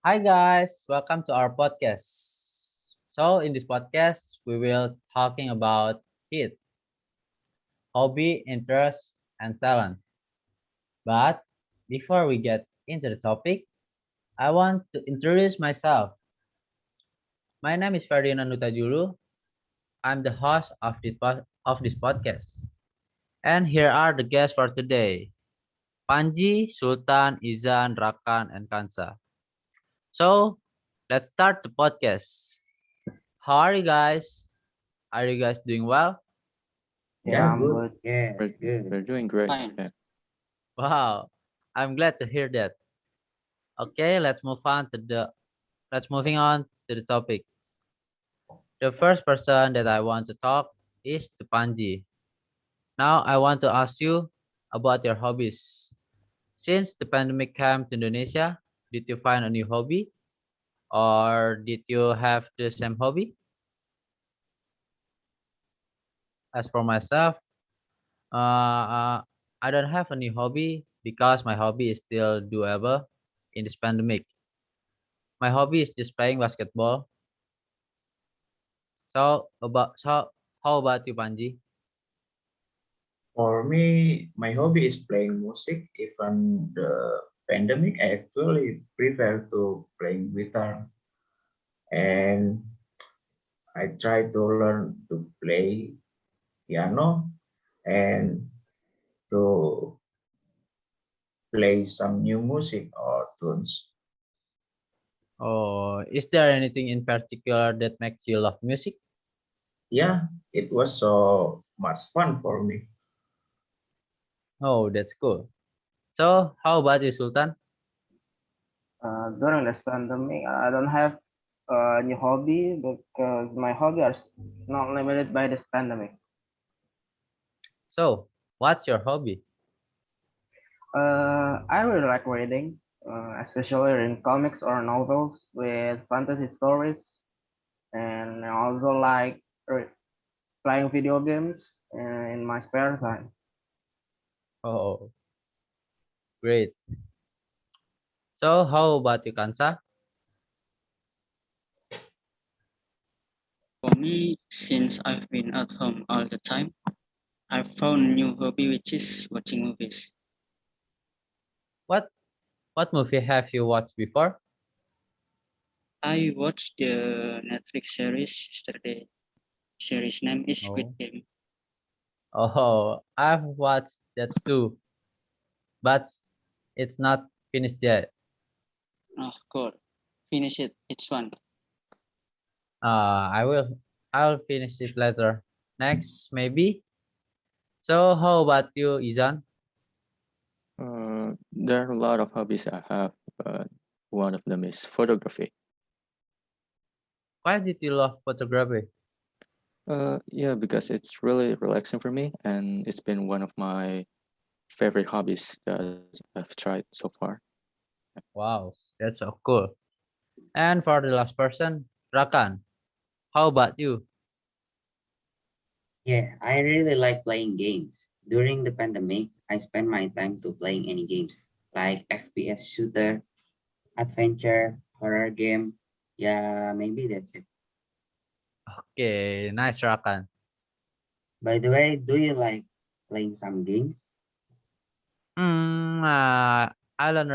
Hi guys, welcome to our podcast. In this podcast, we will talking about it, hobby, interest, and talent. But before we get into the topic, I want to introduce myself. My name is Ferdinand Hutajulu. I'm the host of this podcast. And here are the guests for today. Panji, Sultan, Izzan, Rakan, and Khansa. So, let's start the podcast. How are you guys? Are you guys doing well? Yeah, Yeah, I'm good. good. Yes, We're, good. we're doing great. Fine. Yeah. Wow, I'm glad to hear that. Okay, let's moving on to the topic. The first person that I want to talk is the Panji. Now I want to ask you about your hobbies. Since the pandemic came to Indonesia, did you find a new hobby or did you have the same hobby? As for myself, I don't have a new hobby because my hobby is still doable in this pandemic. My hobby is just playing basketball. How about you, Panji? For me, my hobby is playing music. Even the pandemic, I actually prefer to playing guitar, and I try to learn to play piano and to play some new music or tunes. Oh, is there anything in particular that makes you love music? Yeah, it was so much fun for me. Oh, that's cool. So, how about you, Sultan? During this pandemic, I don't have a new hobby because my hobby are not limited by this pandemic. So, what's your hobby? I really like reading, especially reading comics or novels with fantasy stories, and I also like playing video games in my spare time. Oh, great. So, how about you, Kansa? For me, since I've been at home all the time, I've found a new hobby which is watching movies. What what movie have you watched before? I watched the Netflix series yesterday. Series name is Squid Oh, Game. oh, I've watched that too, but it's not finished yet. Oh, cool. Finish it. It's fun. I will. I'll finish it later. Next, maybe. So, how about you, Izan? There are a lot of hobbies I have, but one of them is photography. Why did you love photography? Yeah, because it's really relaxing for me, and it's been one of my favorite hobbies that I've tried so far. Wow, that's so cool. And for the last person, Rakan, how about you? Yeah, I really like playing games. During the pandemic, I spent my time to playing any games like FPS shooter, adventure, horror game. Yeah, maybe that's it. Okay, nice, Rakan. By the way, do you like playing some games? Hmm, I don't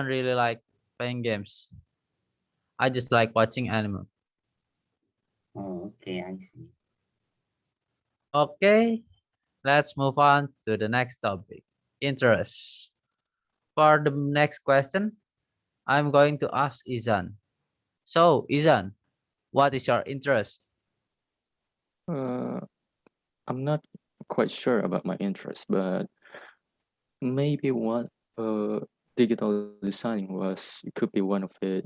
really like playing games. I just like watching anime. Oh, okay, I see. Okay, let's move on to the next topic. Interest. For the next question, I'm going to ask Izan. So, Izan, what is your interest? Uh, I'm not quite sure about my interests, but maybe one uh, digital designing was it could be one of it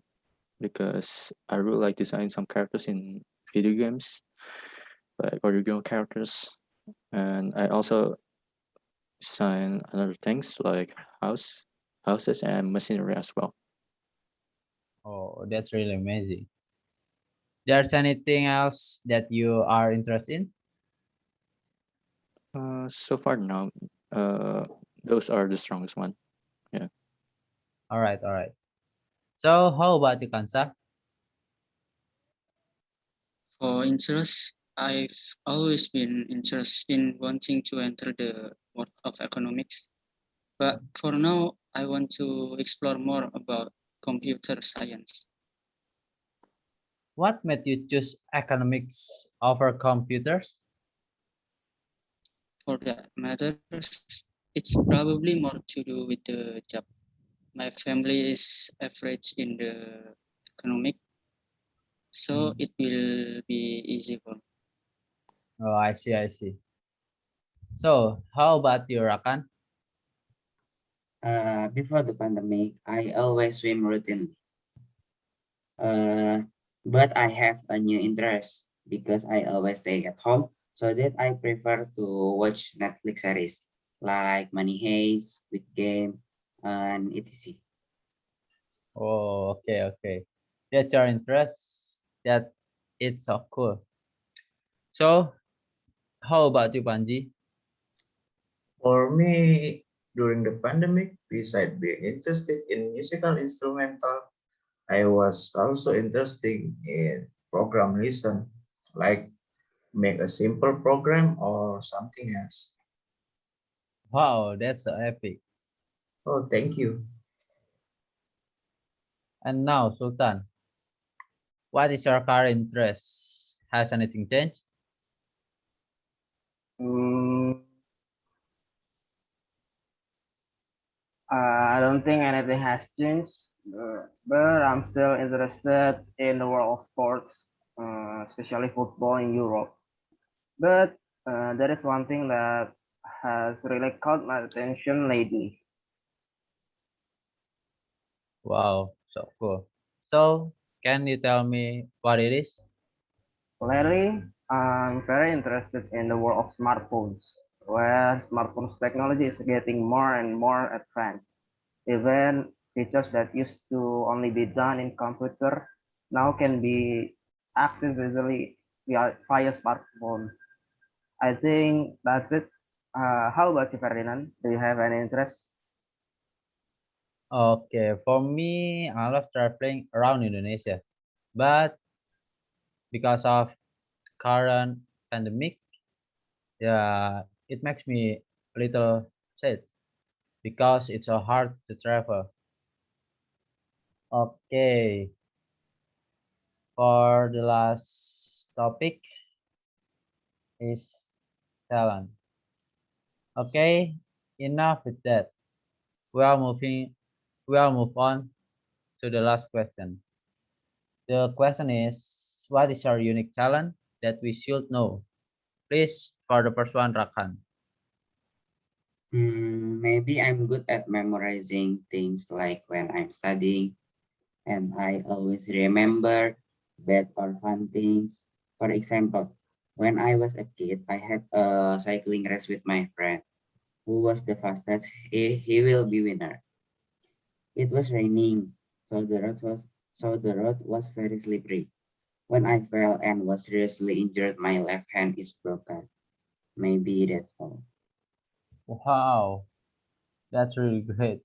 because I really like designing some characters in video games, like original characters, and I also design other things like houses and machinery as well. Oh, that's really amazing. There's anything else that you are interested in? So far now, uh, those are the strongest one. Yeah. All right, all right. So how about you, Kansa? For interest, I've always been interested in wanting to enter the world of economics. But for now, I want to explore more about computer science. What made you choose economics over computers? For that matters, it's probably more to do with the job. My family is average in the economic, so it will be easy for me. Oh, I see, I see. So how about you, Rakan? Before the pandemic, I always swim routinely. Uh, but I have a new interest because I always stay at home, so that I prefer to watch Netflix series like Money Heist, Squid Game, and etc. Oh, okay, okay. That's your interest. That it's so cool. So how about you, Panji? For me, during the pandemic, besides being interested in musical instrumental, I was also interested in program listen, like make a simple program or something else. Wow, that's so epic. Oh, thank you. And now, Sultan, what is your current interest? Has anything changed? Mm, I don't think anything has changed, but I'm still interested in the world of sports, especially football in Europe. But there is one thing that has really caught my attention lately. Wow, so cool. So can you tell me what it is? Lately, I'm very interested in the world of smartphones, where smartphones technology is getting more and more advanced. Even features that used to only be done in computer now can be accessed easily via smartphone. I think that's it. How about you, Ferdinand? Do you have any interest? Okay, for me, I love traveling around Indonesia, but because of current pandemic, yeah, it makes me a little sad because it's so hard to travel. Okay, for the last topic is talent. Okay, enough with that. We are moving. We are move on to the last question. The question is, what is your unique talent that we should know? Please, for the first one, Rakan. Maybe I'm good at memorizing things like when I'm studying, and I always remember bad or fun things. For example, when I was a kid, I had a cycling race with my friend. Who was the fastest? He will be winner. It was raining, so the road was very slippery. When I fell and was seriously injured, my left hand is broken. Maybe that's all. Wow, that's really great.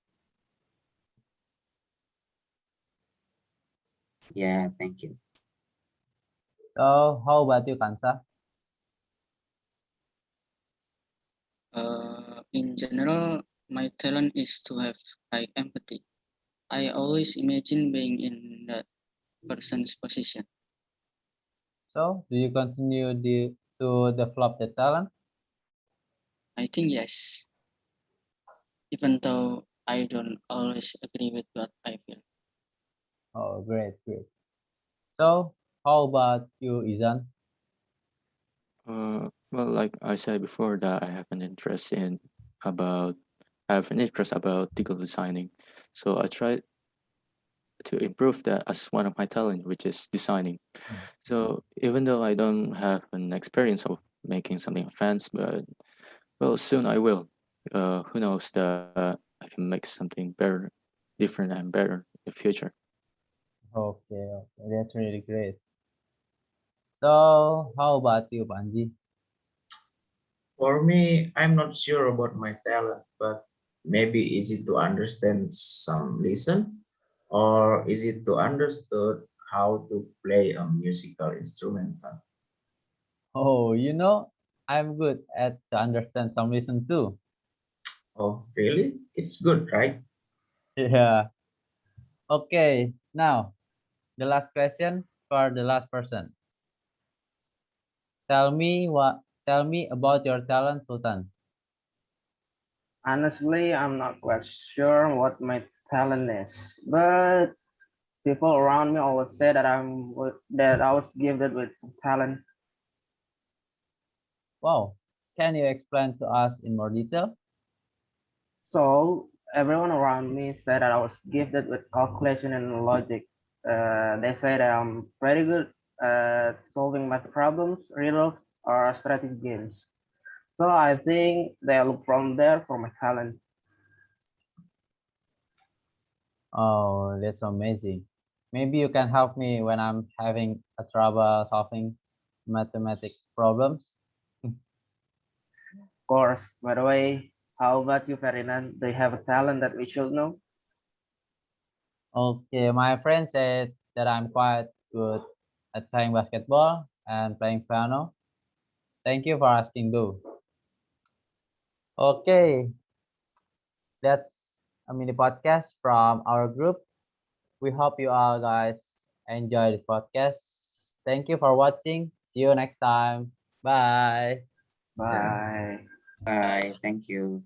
Yeah, thank you. So, how about you, Kansa? In general, my talent is to have high empathy. I always imagine being in that person's position. So, do you continue to develop the talent? I think yes, even though I don't always agree with what I feel. Oh, great, great. So, how about you, Izan? Well, like I said before, that about I have an interest about digital designing, so I try to improve that as one of my talent, which is designing. So even though I don't have an experience of making something advanced, but well, soon I will. Who knows that I can make something better, different and better in the future. Okay, okay, that's really great. So, how about you, Panji? For me, I'm not sure about my talent, but maybe easy to understand some lesson or is it to understood how to play a musical instrumental? Oh, I'm good at to understand some reason too. Oh, really? It's good, right? Yeah. Okay. Now, the last question for the last person. Tell me about your talent, Sultan. Honestly, I'm not quite sure what my talent is, but people around me always say that that I was gifted with some talent. Wow. Can you explain to us in more detail? So everyone around me said that I was gifted with calculation and logic. They say that I'm pretty good at solving math problems, riddles, or strategy games. So I think they look from there for my talent. Oh, that's amazing. Maybe you can help me when I'm having a trouble solving mathematic problems. Of course, by the way, how about you, Ferdinand? Do you have a talent that we should know? Okay, my friend said that I'm quite good at playing basketball and playing piano. Thank you for asking, though. Okay, that's a mini podcast from our group. We hope you all guys enjoy the podcast. Thank you for watching. See you next time. Bye. Yeah. Bye. Bye. Thank you.